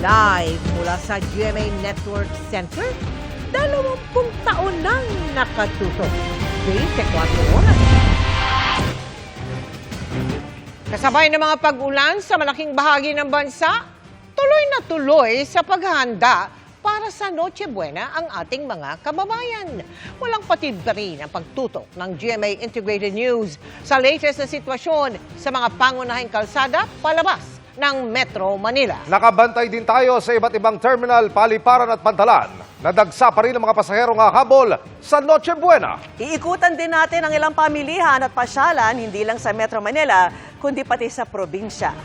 Live mula sa GMA Network Center, 20 taon nang nakatutok. 24 oras. Kasabay ng mga pag-ulan sa malaking bahagi ng bansa, tuloy na tuloy sa paghahanda para sa Noche Buena ang ating mga kababayan. Walang patid pa rin ang pagtutok ng GMA Integrated News sa latest na sitwasyon sa mga pangunahing kalsada palabas ng Metro Manila. Nakabantay din tayo sa iba't ibang terminal, paliparan at pantalan. Nadagsa pa rin ang mga pasaherong hahabol sa Noche Buena. Iikutan din natin ang ilang pamilihan at pasyalan, hindi lang sa Metro Manila, kundi pati sa probinsya.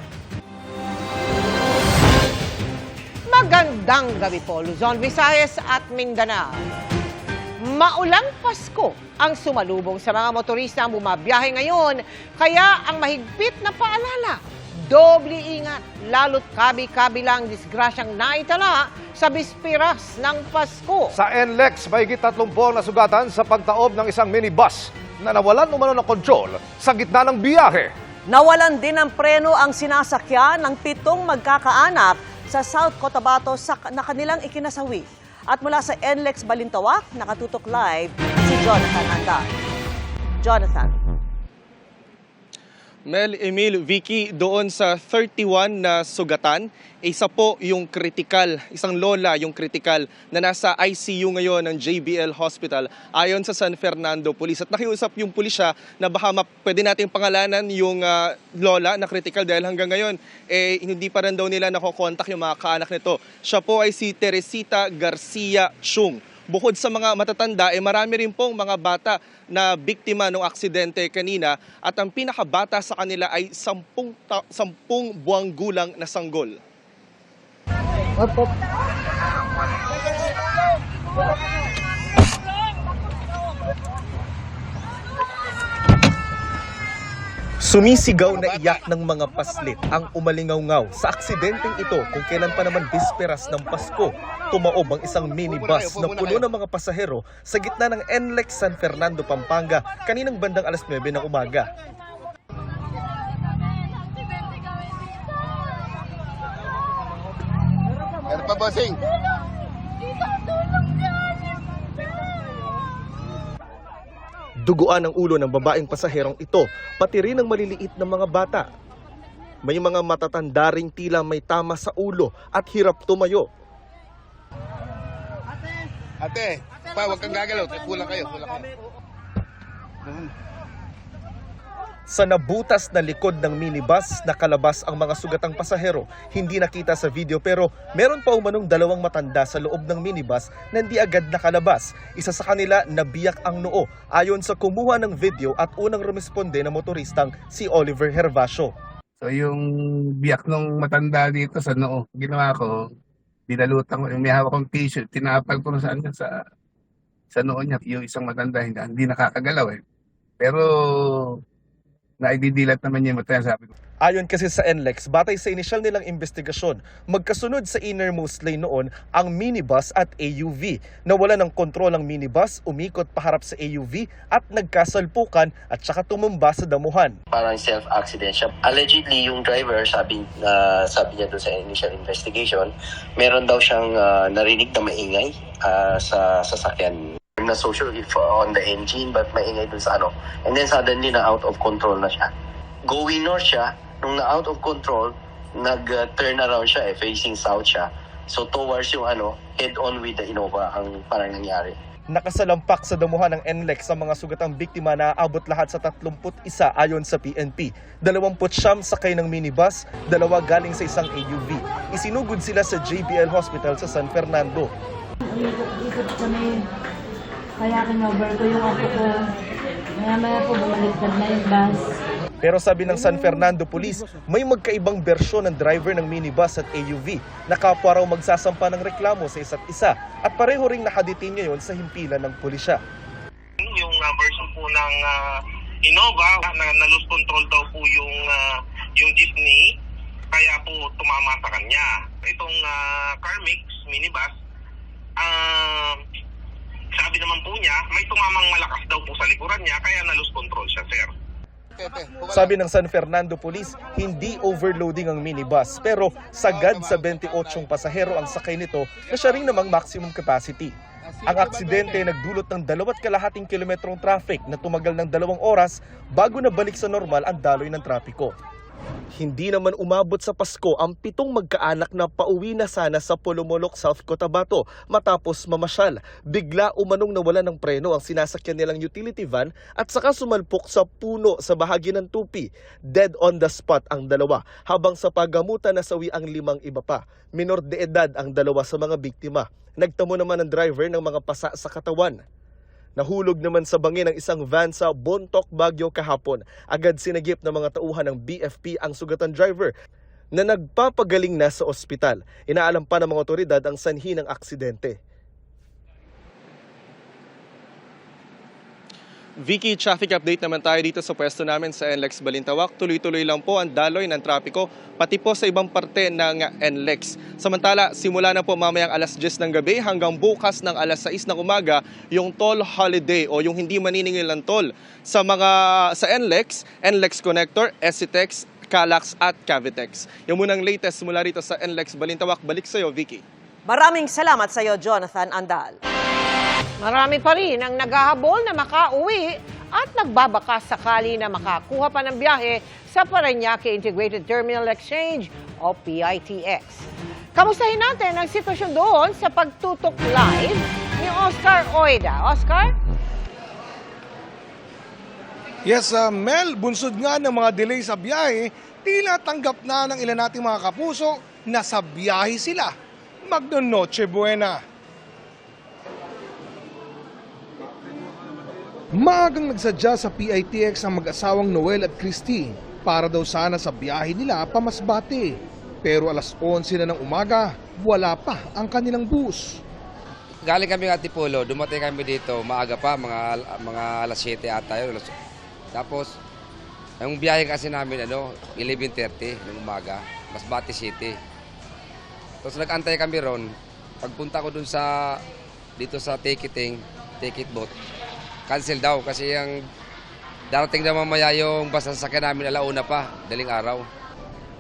Magandang gabi po, Luzon, Visayas at Mindanao. Maulang Pasko ang sumalubong sa mga motorista ang bumabiyahe ngayon, kaya ang mahigpit na paalala, doble ingat, lalo't kabi-kabilang disgrasyang naitala sa bispiras ng Pasko. Sa NLEX, mahigit 30 ang nasugatan sa pagtaob ng isang minibus na nawalan umano ng kontrol sa gitna ng biyahe. Nawalan din ng preno ang sinasakyan ng 7 magkakaanak sa South Cotabato na kanilang ikinasawi. At mula sa NLEX Balintawak, nakatutok live si Jonathan Andar. Jonathan. Mel, Emil, Vicky, doon sa 31 na sugatan, isa po yung kritikal, isang lola yung kritikal na nasa ICU ngayon ng JBL Hospital ayon sa San Fernando Police. At nakiusap yung pulisya na baka pwede nating pangalanan yung lola na kritikal dahil hanggang ngayon hindi pa rin daw nila nakokontak yung mga kaanak nito. Siya po ay si Teresita Garcia Chung. Bukod sa mga matatanda, marami rin pong mga bata na biktima ng aksidente kanina at ang pinakabata sa kanila ay 10 buwang gulang na sanggol. Sumisigaw na iyak ng mga paslit ang umalingaw-ngaw sa aksidenteng ito kung kailan pa naman bisperas ng Pasko. Tumaob ang isang minibus na puno ng mga pasahero sa gitna ng NLEX San Fernando, Pampanga kaninang bandang alas 9 ng umaga. Ano pa, bossing? Duguan ang ulo ng babaeng pasaherong ito, pati rin ang maliliit na mga bata. May mga matatanda ring tila may tama sa ulo at hirap tumayo. Ate, huwag kang gagalaw. Kulang kayo. Sa nabutas na likod ng minibus, nakalabas ang mga sugatang pasahero. Hindi nakita sa video pero meron pa umanong 2 matanda sa loob ng minibus na hindi agad nakalabas. Isa sa kanila nabiyak ang noo ayon sa kumuha ng video at unang rumisponde na motoristang si Oliver Hervasio. So yung biyak nung matanda dito sa noo, ginawa ko, binalutan ko, may hawak kong t-shirt, tinapal ko sa noo niya. Yung isang matanda hindi nakakagalaw eh. Pero naididilat naman niya yung mata, sabi ko. Ayon kasi sa NLEX, batay sa inisyal nilang investigasyon, magkasunod sa innermost lane noon ang minibus at AUV. Nawala ng kontrol ang minibus, umikot paharap sa AUV at nagkasalpukan at saka tumumba sa damuhan. Parang self-accident siya. Allegedly, yung driver, sabi niya doon sa initial investigation, meron daw siyang narinig na maingay sa sasakyan. I'm not so sure if on the engine, but maingay dun sa ano. And then suddenly na out of control na siya. Going north siya, nung na out of control, nag-turn around siya, facing south siya. So towards yung head-on with the Innova ang parang nangyari. Nakasalampak sa damuhan ng NLEX ang mga sugatang biktima na aabot lahat sa 31 ayon sa PNP. 29 sakay ng minibus, 2 galing sa isang AUV. Isinugod sila sa JBL Hospital sa San Fernando. Ikot kami. Kaya kinover ko yung ako ko. Maya-maya po bumaliktad na yung bus. Pero sabi ng San Fernando Police, may magkaibang bersyon ng driver ng minibus at AUV na kapwa raw magsasampa ng reklamo sa isa't isa at pareho ring nakadetain ngayon sa himpilan ng pulisya. Yung version po ng Innova, na lose control daw po yung jeepney, kaya po tumama sa kanya. Itong Carmix minibus, sabi naman po niya, may tumamang malakas daw po sa likuran niya, kaya na-lose control siya, sir. Sabi ng San Fernando Police, hindi overloading ang minibus pero sagad sa 28 pasahero ang sakay nito na siya rin namang maximum capacity. Ang aksidente ay nagdulot ng 2.5 kilometrong traffic na tumagal ng 2 oras bago na balik sa normal ang daloy ng trapiko. Hindi naman umabot sa Pasko ang 7 magkaanak na pauwi na sana sa Polomolok, South Cotabato matapos mamasyal. Bigla umanong nawala ng preno ang sinasakyan nilang utility van at saka sumalpok sa puno sa bahagi ng Tupi. Dead on the spot ang dalawa, habang sa paggamutan nasawi ang 5 iba pa. Minor de edad ang 2 sa mga biktima. Nagtamo naman ang driver ng mga pasa sa katawan. Nahulog naman sa bangin ng isang van sa Bontoc, Baguio kahapon. Agad sinagip ng mga tauhan ng BFP ang sugatan driver na nagpapagaling na sa ospital. Inaalam pa ng mga otoridad ang sanhi ng aksidente. Vicky, traffic update naman tayo dito sa pwesto namin sa NLEX Balintawak. Tuloy-tuloy lang po ang daloy ng trapiko, pati po sa ibang parte ng NLEX. Samantala, simula na po mamayang alas 10 ng gabi hanggang bukas ng alas 6 ng umaga, yung toll holiday o yung hindi maniningil ng toll sa NLEX, NLEX Connector, SCTEX, Calax at Cavitex. Yung munang latest mula rito sa NLEX Balintawak. Balik sa iyo, Vicky. Maraming salamat sa iyo, Jonathan Andal. Marami pa rin ang naghahabol na makauwi at nagbabaka sakali na makakuha pa ng biyahe sa Parañaque Integrated Terminal Exchange o PITX. Kamustahin natin ang sitwasyon doon sa pagtutok live ni Oscar Oida. Oscar? Yes, Mel, bunsod nga ng mga delay sa biyahe, tila tanggap na ng ilan nating mga kapuso na sa biyahe sila. Magno Noche Buena. Maagang nagsadya sa PITX ang mag-asawang Noel at Christy para daw sana sa biyahe nila pa Masbate. Pero alas 11 na ng umaga, wala pa ang kanilang bus. Galing kami ng Antipolo, dumating kami dito maaga pa, mga alas 7 ata yun. Tapos, ang biyahe kasi namin 11:30 ng umaga, Masbate City. Tapos nag-antay kami ron. Pagpunta ko dun dito sa ticket booth, cancel daw kasi yung darating na mamaya yung bus na sasakyan namin alauna pa, daling araw.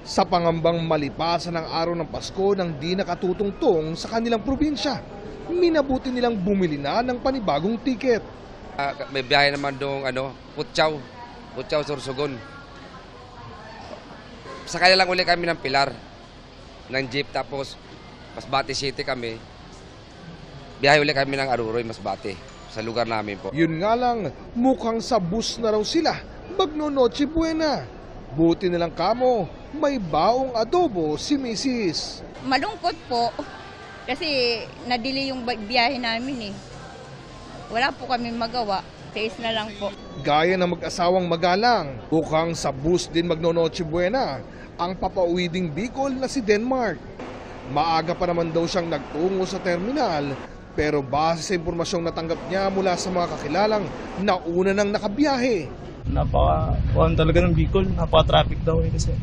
Sa pangambang malipasan ng araw ng Pasko nang di nakatutungtong sa kanilang probinsya, minabuti nilang bumili na ng panibagong tiket. May biyahe naman doong Putyaw, Sorsogon. Sakay lang ulit kami ng Pilar, ng jeep, tapos Masbate City kami. Biyahe ulit kami ng Aruroy, Masbate, sa lugar namin po. Yun nga lang, mukhang sa bus na raw sila, magno Noche Buena. Buti na lang kamo, may baong adobo si Mrs. Malungkot po kasi nadili yung biyahe namin eh. Wala po kami magawa, tiis na lang po. Gaya ng mag-asawang magalang, mukhang sa bus din magno Noche Buena ang papauwi ding Bicol na si Denmark. Maaga pa naman daw siyang nagtungo sa terminal, pero base sa impormasyong natanggap niya mula sa mga kakilalang, nauna nang nakabiyahe. Napaka-kuhan talaga ng Bicol, napaka-traffic daw kasi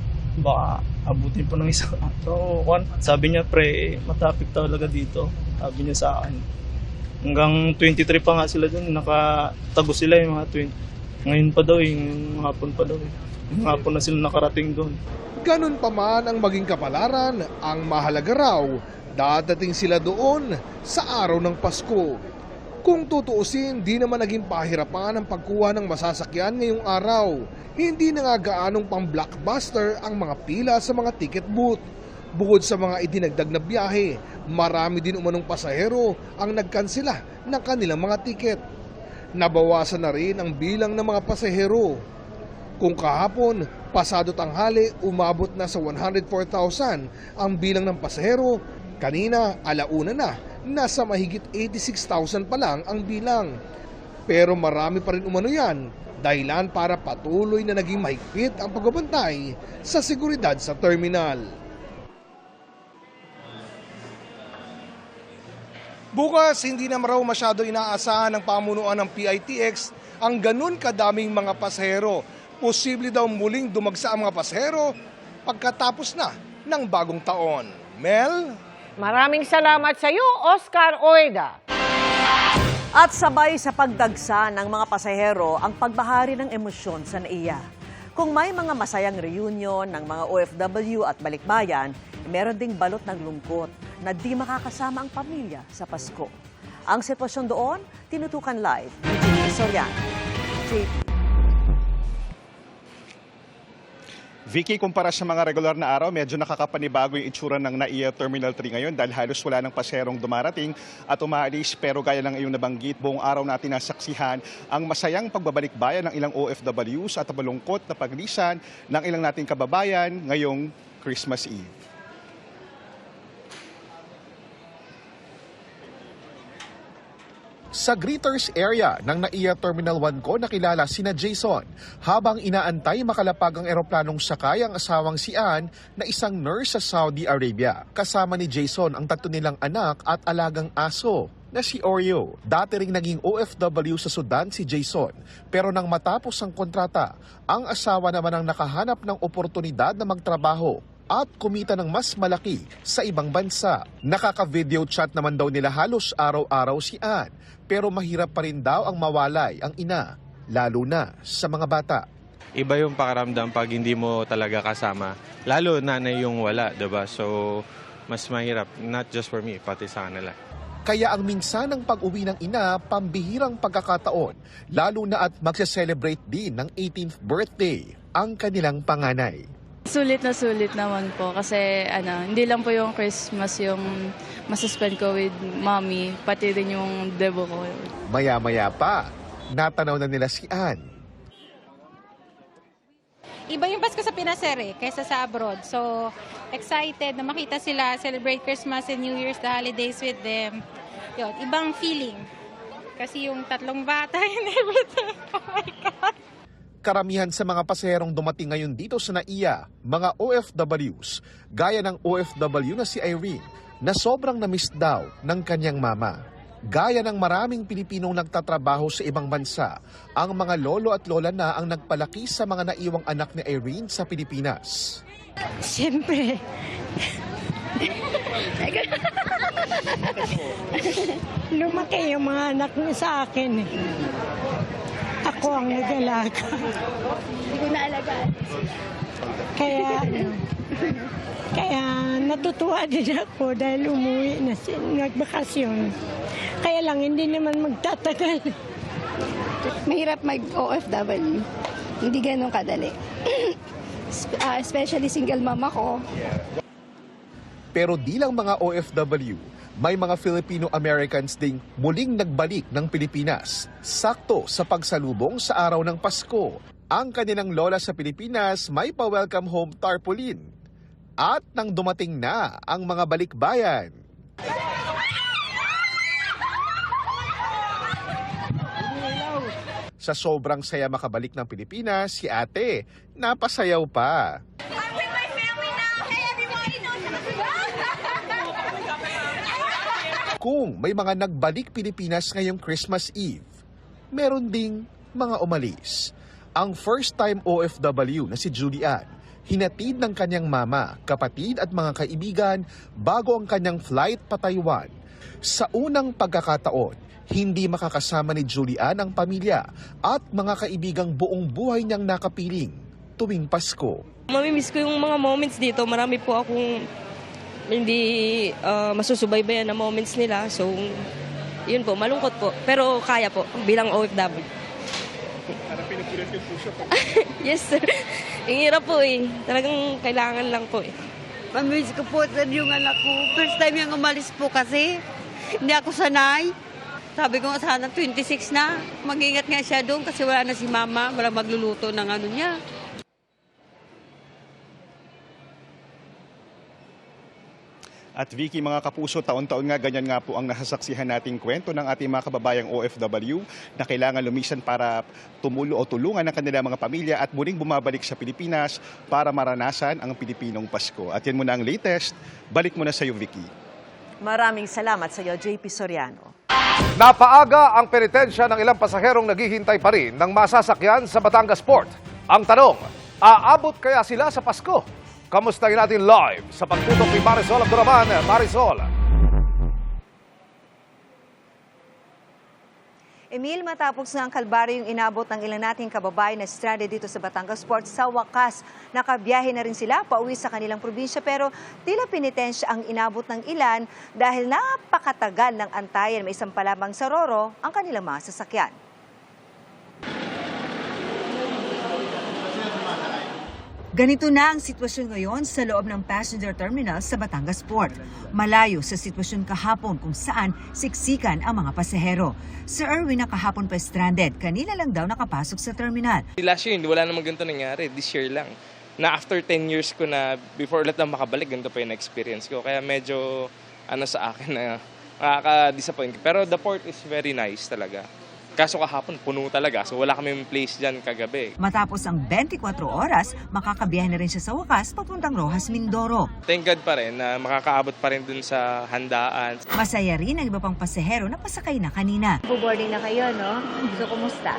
baka abutin po ng isa. So, sabi niya matraffic talaga dito, sabi niya sa akin. Hanggang 23 pa nga sila dun, nakatago sila yung mga 20. Ngayon pa daw, yung hapon pa daw. Yung hapon na sila nakarating doon. Ganun pa man ang maging kapalaran, ang mahalaga raw, dadating sila doon sa araw ng Pasko. Kung tutuusin, di naman naging pahirapan ang pagkuha ng masasakyan ngayong araw. Hindi na nga gaanong pang-blockbuster ang mga pila sa mga ticket booth. Bukod sa mga idinagdag na biyahe, marami din umanong pasahero ang nagkansela ng kanilang mga tiket. Nabawasan na rin ang bilang ng mga pasahero. Kung kahapon, pasado tanghali, umabot na sa 104,000 ang bilang ng pasahero, kanina, alauna na, nasa mahigit 86,000 pa lang ang bilang. Pero marami pa rin umano yan, dahilan para patuloy na naging mahigpit ang pagbabantay sa seguridad sa terminal. Bukas, hindi na raw masyado inaasahan ng pamunuan ng PITX ang ganun kadaming mga pasahero. Posible daw muling dumagsa ang mga pasahero pagkatapos na ng bagong taon. Mel? Maraming salamat sa iyo, Oscar Oida. At sabay sa pagdagsa ng mga pasahero ang pagbahari ng emosyon sa NAIA. Kung may mga masayang reunion ng mga OFW at balikbayan, meron ding balot ng lungkot na di makakasama ang pamilya sa Pasko. Ang sitwasyon doon, tinutukan live ni JP Soriano. JP. Vicky, kumpara sa mga regular na araw, medyo nakakapanibago yung itsura ng NAIA Terminal 3 ngayon dahil halos wala ng paserong dumarating at umaalis. Pero gaya ng iyong nabanggit, buong araw natin nasaksihan ang masayang pagbabalik-bayan ng ilang OFWs at malungkot na paglisan ng ilang nating kababayan ngayong Christmas Eve. Sa greeters area ng NAIA Terminal 1 ko nakilala sina Jason habang inaantay makalapag ang eroplanong sakay ang asawang si Ann na isang nurse sa Saudi Arabia. Kasama ni Jason ang 3 nilang anak at alagang aso na si Oreo. Dati ring naging OFW sa Sudan si Jason, pero nang matapos ang kontrata, ang asawa naman ang nakahanap ng oportunidad na magtrabaho at kumita ng mas malaki sa ibang bansa. Nakaka-video chat naman daw nila halos araw-araw si Ann, pero mahirap pa rin daw ang mawalay ang ina, lalo na sa mga bata. Iba yung pakiramdam pag hindi mo talaga kasama, lalo nanay yung wala, diba? So, mas mahirap, not just for me, pati sa kanila. Kaya ang minsan ng pag-uwi ng ina, pambihirang pagkakataon, lalo na at magse-celebrate din ng 18th birthday ang kanilang panganay. Sulit naman po kasi hindi lang po yung Christmas yung masuspend ko with mommy, pati din yung debo ko. Maya-maya pa, natanaw na nila si Ann. Iba yung Pasko sa Pinas kaysa sa abroad. So, excited na makita sila, celebrate Christmas and New Year's, the holidays with them. Yun, ibang feeling. Kasi yung 3 bata and everything. Oh my God! Karamihan sa mga pasaherong dumating ngayon dito sa NAIA, mga OFWs, gaya ng OFW na si Irene, na sobrang na-miss daw ng kanyang mama. Gaya ng maraming Pilipinong nagtatrabaho sa ibang bansa, ang mga lolo at lola na ang nagpalaki sa mga naiwang anak ni Irene sa Pilipinas. Siyempre. Lumaki yung mga anak niya sa akin. Ako ang nag-alaga. Hindi ko naalagaan. Kaya natutuwa din ako dahil umuwi na nagbakasyon. Kaya lang hindi naman magtatagal. Mahirap mag-OFW. Hindi ganun kadali. Especially single mom ako. Pero di lang mga OFW, may mga Filipino-Americans ding muling nagbalik ng Pilipinas. Sakto sa pagsalubong sa araw ng Pasko. Ang kanilang lola sa Pilipinas may pa-welcome home tarpaulin. At nang dumating na ang mga balikbayan. Sa sobrang saya makabalik ng Pilipinas, si ate napasayaw pa. Kung may mga nagbalik Pilipinas ngayong Christmas Eve, meron ding mga umalis. Ang first-time OFW na si Julian, hinatid ng kanyang mama, kapatid at mga kaibigan bago ang kanyang flight pa Taiwan. Sa unang pagkakataon, hindi makakasama ni Julian ang pamilya at mga kaibigang buong buhay niyang nakapiling tuwing Pasko. Mamimiss ko yung mga moments dito. Marami po akong hindi masusubaybayan na moments nila. So, yun po, malungkot po. Pero kaya po, bilang OFW. Para pinupulit yung puso po. Yes, sir. Ang hirap po eh. Talagang kailangan lang po eh. Mamimiss ko po yung anak ko. First time yung umalis po kasi. Hindi ako sanay. Sabi ko sana 26 na. Mag-ingat nga siya doon kasi wala na si mama. Wala magluluto ng ano niya. At Vicky, mga kapuso, taon-taon nga ganyan nga po ang nasasaksihan nating kwento ng ating mga kababayang OFW na kailangan lumisan para tumulo o tulungan ang kanilang mga pamilya at muling bumabalik sa Pilipinas para maranasan ang Pilipinong Pasko. At yan muna ang latest. Balik muna sa iyo, Vicky. Maraming salamat sa iyo, JP Soriano. Napaaga ang penitensya ng ilang pasaherong naghihintay pa rin ng masasakyan sa Batangas Port. Ang tanong, aabot kaya sila sa Pasko? Kamustahin natin live sa pagtutok ni Marisol Abduraman. Marisol. Emil, matapos na ang kalbaryo yung inabot ng ilan nating kababayan na stranded dito sa Batangas Port, sa wakas, nakabiyahe na rin sila pauwi sa kanilang probinsya pero tila penitensya ang inabot ng ilan dahil napakatagal ng antayan. May isang palabang sa Roro ang kanilang mga sasakyan. Ganito na ang sitwasyon ngayon sa loob ng passenger terminal sa Batangas Port. Malayo sa sitwasyon kahapon kung saan siksikan ang mga pasahero. Sir Erwin na kahapon pa stranded, kanila lang daw nakapasok sa terminal. Last year, wala namang ganito nangyari. This year lang. Na after 10 years ko na, before ulit na makabalik, ganito pa yung experience ko. Kaya medyo, sa akin na nakaka-disappoint. Pero the port is very nice talaga. Kaso kahapon, puno talaga. So wala kami place dyan kagabi. Matapos ang 24 oras, makakabiyahe na rin siya sa wakas papuntang Roxas, Mindoro. Thank God pa rin na makakaabot pa rin dun sa handaan. Masaya rin ang iba pang pasahero na pasakay na kanina. Boarding na kayo, no? So, kumusta?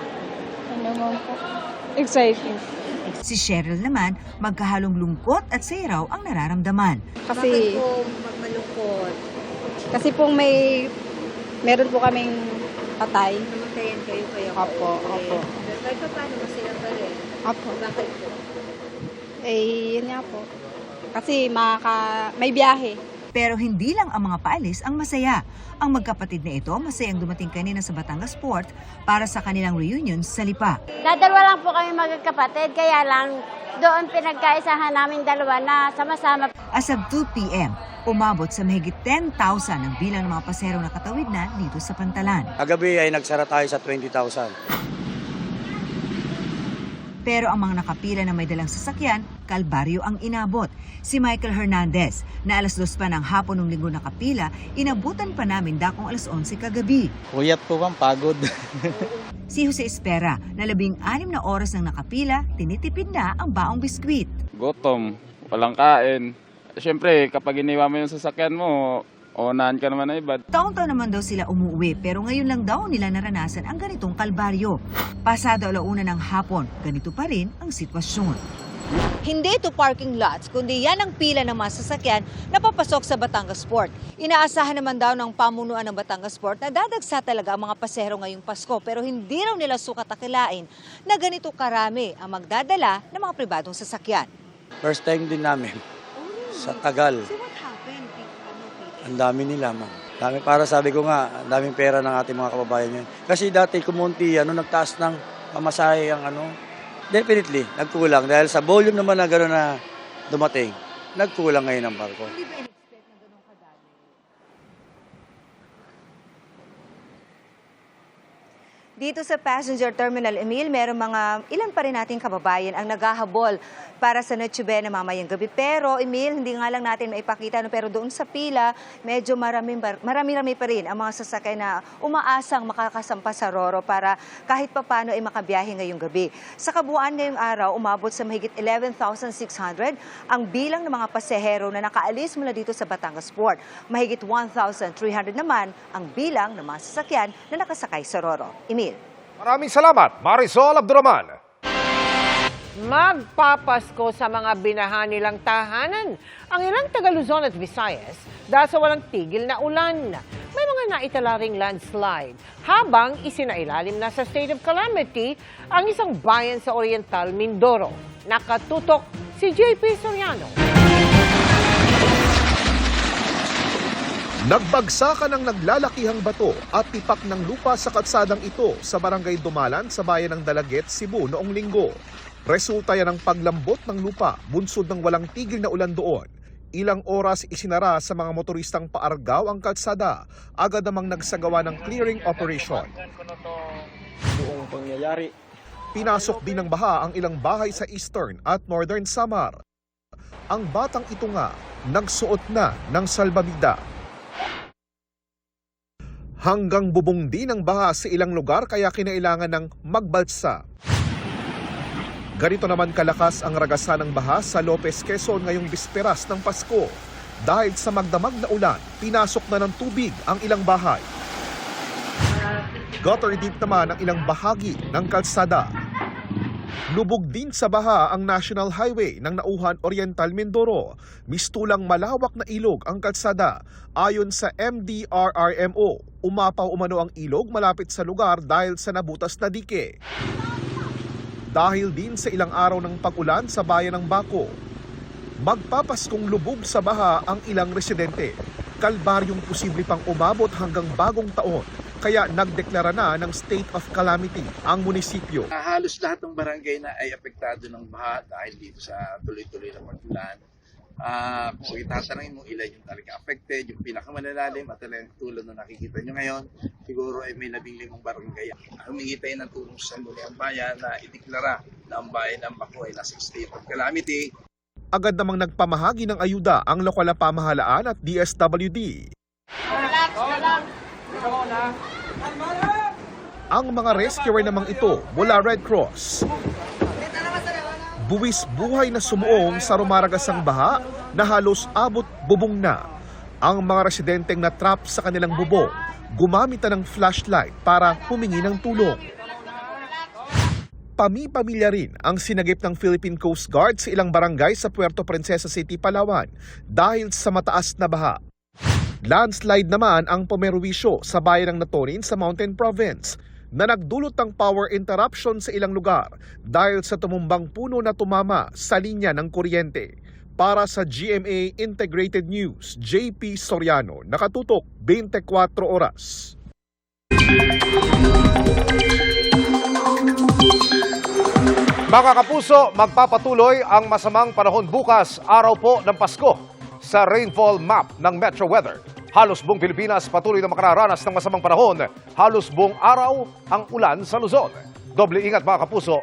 Ano naman po? Exciting. Si Cheryl naman, magkahalong lungkot at saya raw ang nararamdaman. Bakit po malungkot? Kasi po meron po kaming patay. Namatayan kayo. Opo. Kahit pa paano masaya pa rin? Opo. Bakit po? Yun nga po. Kasi may biyahe. Pero hindi lang ang mga paalis ang masaya. Ang magkapatid na ito masayang dumating kanina sa Batangas Port para sa kanilang reunion sa Lipa. Dadalwa lang po kami magkakapatid, kaya lang doon pinagkaisahan namin dalawa na sama-sama. As of 2 p.m., umabot sa mahigit 10,000 ang bilang ng mga pasahero na katawid na dito sa Pantalan. Kagabi ay nagsara tayo sa 20,000. Pero ang mga nakapila na may dalang sasakyan, kalbaryo ang inabot. Si Michael Hernandez, na alas 2 pa ng hapon ng linggo nakapila, inabutan pa namin dakong alas 11 kagabi. Puyat po bang pagod? Si Jose Espera, na 16 na oras ng nakapila, tinitipid na ang baong biskwit. Gutom, walang kain. Siyempre, kapag iniwan mo yung sasakyan mo, onahan ka naman na iba. Taon-taon naman daw sila umuwi pero ngayon lang daw nila naranasan ang ganitong kalbaryo. Pasado 1:00 ng hapon, ganito pa rin ang sitwasyon. Hindi ito parking lots, kundi yan ang pila ng mga sasakyan na papasok sa Batangas Port. Inaasahan naman daw ng pamunuan ng Batangas Port na dadagsa talaga ang mga pasahero ngayong Pasko pero hindi raw nila sukat akilain na ganito karami ang magdadala ng mga pribadong sasakyan. First time din namin sa tagal. Ang dami nila, ma'am. Para sabi ko nga, ang daming pera ng ating mga kababayan yun. Kasi dati kumunti, nagtaas ng pamasahe ang definitely, nagkulang. Dahil sa volume naman na gano'n na dumating, nagkulang ngayon ang barko. Dito sa Passenger Terminal, Emil, meron ilan pa rin nating kababayan ang naghahabol para sa Noche Buena mamayang gabi. Pero, Emil, hindi nga lang natin maipakita, pero doon sa pila, medyo marami-rami pa rin ang mga sasakay na umaasang makakasampa sa Roro para kahit papano ay makabiyahe ngayong gabi. Sa kabuuan ngayong araw, umabot sa mahigit 11,600 ang bilang ng mga pasahero na nakaalis mula dito sa Batangas Port. Mahigit 1,300 naman ang bilang ng mga sasakyan na nakasakay sa Roro. Emil. Maraming salamat, Marisol Abduraman. Magpapasko sa mga binaha nilang tahanan ang ilang taga Luzon at Visayas dahil sa walang tigil na ulan. May mga naitala ring landslide habang isinailalim na sa state of calamity ang isang bayan sa Oriental, Mindoro. Nakatutok si JP Soriano. Nagbagsakan ng naglalakihang bato at tipak ng lupa sa kalsadang ito sa barangay Dumalan sa bayan ng Dalaget, Cebu noong linggo. Resulta yan ng paglambot ng lupa, bunsod ng walang tigil na ulan doon. Ilang oras isinara sa mga motoristang paargaw ang kalsada, agad namang nagsagawa ng clearing operation. Buong pangyayari. Pinasok din ng baha ang ilang bahay sa Eastern at Northern Samar. Ang batang ito nga, nagsuot na ng salbabida. Hanggang bubong din ang baha sa ilang lugar kaya kinailangan ng magbalsa. Ganito naman kalakas ang ragasan ng baha sa Lopez, Quezon ngayong bisperas ng Pasko. Dahil sa magdamag na ulan, pinasok na ng tubig ang ilang bahay. Gutter deep naman ang ilang bahagi ng kalsada. Lubog din sa baha ang National Highway ng Nauhan Oriental Mindoro. Mistulang malawak na ilog ang kalsada. Ayon sa MDRRMO, umapaw umano ang ilog malapit sa lugar dahil sa nabutas na dike. Dahil din sa ilang araw ng pag-ulan sa bayan ng Baco, magpapaskong lubog sa baha ang ilang residente. Kalbaryong posible pang umabot hanggang bagong taon, kaya nagdeklara na ng state of calamity ang munisipyo. Halos lahat ng barangay na ay apektado ng baha dahil dito sa tuloy-tuloy na pag-ulan. Kung itatanungin mo ilan yung talaga affected, yung pinakamalalalim at talagang tulad na nakikita nyo ngayon, siguro ay may 15 barangay. Humingi tayo ng tulong sa Sangguniang Bayan na ideklara na ang bayan ng Baco ay nasa state of calamity. Agad namang nagpamahagi ng ayuda ang lokal na pamahalaan at DSWD. Ang mga rescuer namang ito mula Red Cross, buwis buhay na sumuong sa rumaragasang baha na halos abot bubong na. Ang mga residenteng na-trap sa kanilang bubong, gumamit na ng flashlight para humingi ng tulong. Pami-pamilya rin ang sinagip ng Philippine Coast Guard sa ilang barangay sa Puerto Princesa City, Palawan dahil sa mataas na baha. Landslide naman ang pumerwisyo sa bayan ng Natonin sa Mountain Province na nagdulot ng power interruption sa ilang lugar dahil sa tumumbang puno na tumama sa linya ng kuryente. Para sa GMA Integrated News, JP Soriano, nakatutok 24 oras. Mga kapuso, magpapatuloy ang masamang panahon bukas, araw po ng Pasko. Sa rainfall map ng Metro Weather, halos buong Pilipinas patuloy na makararanas ng masamang panahon. Halos buong araw ang ulan sa Luzon. Doble ingat mga kapuso,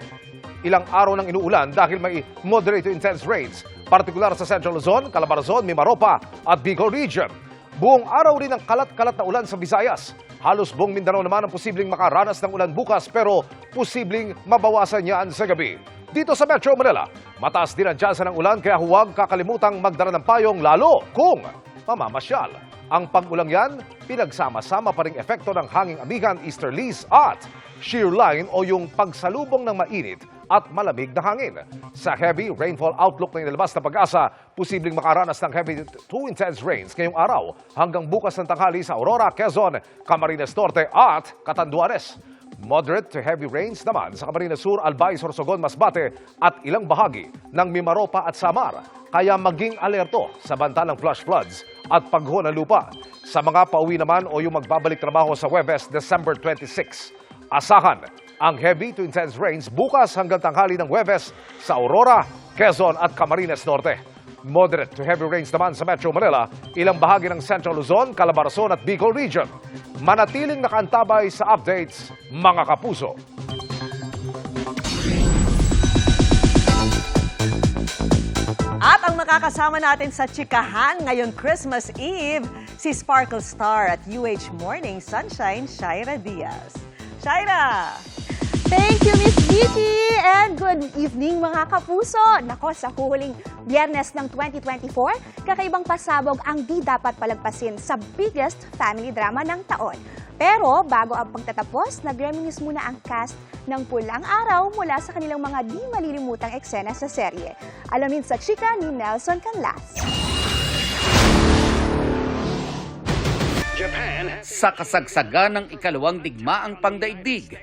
ilang araw nang inuulan dahil may moderate to intense rains, partikular sa Central Luzon, Calabarzon, Mimaropa at Bicol Region. Buong araw rin ang kalat-kalat na ulan sa Visayas. Halos buong Mindanao naman ang posibleng makaranas ng ulan bukas pero posibleng mabawasan yan sa gabi. Dito sa Metro Manila, mataas din ang tsansa ng ulan kaya huwag kakalimutang magdala ng payong lalo kung mamamasyal. Ang pag-ulang yan, pinagsama-sama pa ring epekto ng hanging amihan, easterlies at shear line o yung pagsalubong ng mainit at malamig na hangin. Sa heavy rainfall outlook na inilabas na Pag-asa, posibleng makaranas ng heavy to intense rains ngayong araw hanggang bukas ng tanghali sa Aurora, Quezon, Camarines Norte at Catanduanes. Moderate to heavy rains naman sa Camarines Sur, Albay, Sorsogon, Masbate at ilang bahagi ng Mimaropa at Samar. Kaya maging alerto sa banta ng flash floods at pagho ng lupa. Sa mga pauwi naman o yung magbabalik trabaho sa Huwebes, December 26. Asahan ang heavy to intense rains bukas hanggang tanghali ng Huwebes sa Aurora, Quezon at Camarines Norte. Moderate to heavy rains naman sa Metro Manila, ilang bahagi ng Central Luzon, Calabarzon at Bicol Region. Manatiling nakaantabay sa updates, mga kapuso. At ang makakasama natin sa chikahan ngayong Christmas Eve, si Sparkle Star at UH Morning Sunshine, Shaira Diaz. Shaira! Thank you, Miss Vicky! And good evening, mga kapuso! Nako, sa huling Biyernes ng 2024, kakaibang pasabog ang di dapat palagpasin sa biggest family drama ng taon. Pero bago ang pagtatapos, nag-reminisce muna ang cast ng Pulang Araw mula sa kanilang mga di malilimutang eksena sa serye. Alamin sa chika ni Nelson Canlas. Sa kasagsagan ng ikalawang digmaang pangdaigdig,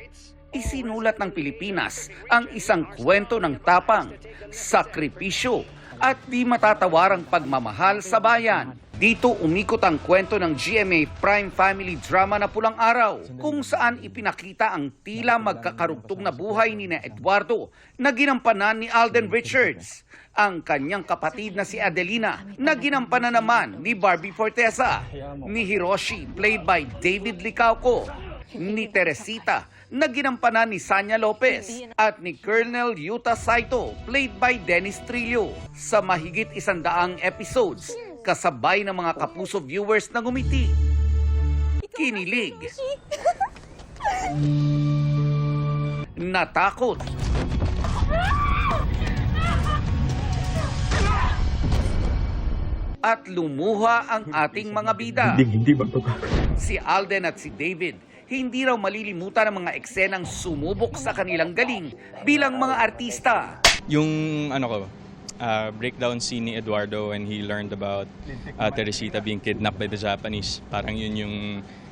isinulat ng Pilipinas ang isang kwento ng tapang, sakripisyo at di matatawarang pagmamahal sa bayan. Dito umikot ang kwento ng GMA Prime Family Drama na Pulang Araw, kung saan ipinakita ang tila magkakarugtong na buhay ni Eduardo na ginampanan ni Alden Richards, ang kanyang kapatid na si Adelina na ginampanan naman ni Barbie Fortesa, ni Hiroshi played by David Licauco, ni Teresita na ginampanan ni Sanya Lopez at ni Colonel Yuta Saito played by Dennis Trillo. Sa mahigit 100 episodes, kasabay ng mga kapuso viewers na ngumiti, kinilig, natakot, at lumuha ang ating mga bida. Hindi magbabago. Si Alden at si David, hindi raw malilimutan ang mga eksenang sumubok sa kanilang galing bilang mga artista. Yung breakdown scene ni Eduardo when he learned about Teresita being kidnapped by the Japanese, parang yun yung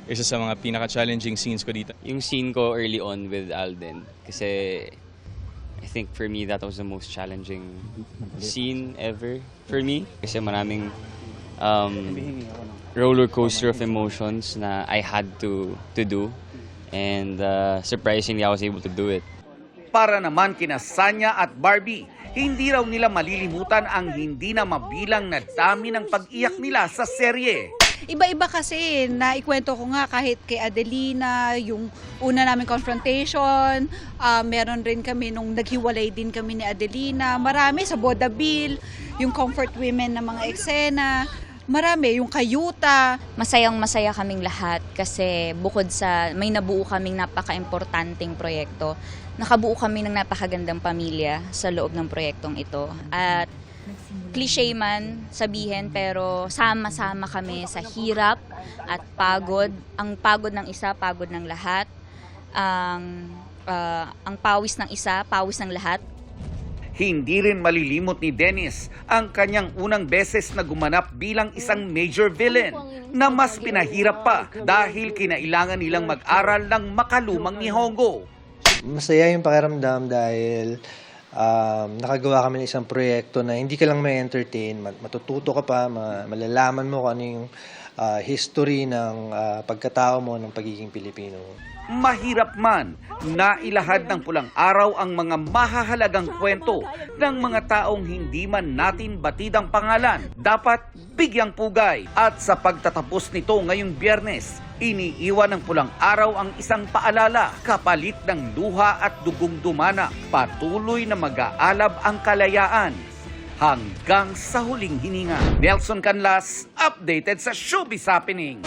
isa sa mga pinaka-challenging scenes ko dito. Yung scene ko early on with Alden, kasi I think for me that was the most challenging scene ever for me. Kasi maraming roller coaster of emotions na I had to do, and surprisingly I was able to do it. Para naman kina Sanya at Barbie, hindi raw nila malilimutan ang hindi na mabilang na dami ng pag-iyak nila sa serye. Iba-iba kasi, naikwento ko nga kahit kay Adelina, yung una namin confrontation, meron rin kami nung naghiwalay din kami ni Adelina, marami sa Boda Bill, yung comfort women na mga eksena, marami, yung kayuta. Masayang-masaya kaming lahat kasi bukod sa may nabuo kaming napaka-importanting proyekto, nakabuo kami ng napakagandang pamilya sa loob ng proyektong ito. At cliché man sabihin, pero sama-sama kami sa hirap at pagod. Ang pagod ng isa, pagod ng lahat. Ang pawis ng isa, pawis ng lahat. Hindi rin malilimot ni Dennis ang kanyang unang beses na gumanap bilang isang major villain na mas pinahirap pa dahil kinailangan nilang mag-aral ng makalumang Nihongo. Masaya yung pakiramdam dahil nakagawa kami ng isang proyekto na hindi ka lang may entertain, matututo ka pa, malalaman mo kung ano yung history ng pagkatao mo ng pagiging Pilipino. Mahirap man, nailahad ng Pulang Araw ang mga mahahalagang kwento ng mga taong hindi man natin batid ang pangalan. Dapat bigyang pugay. At sa pagtatapos nito ngayong Biyernes, iniiwan ng Pulang Araw ang isang paalala, kapalit ng luha at dugong dumana. Patuloy na mag-aalab ang kalayaan hanggang sa huling hininga. Nelson Canlas, updated sa Showbiz Happening.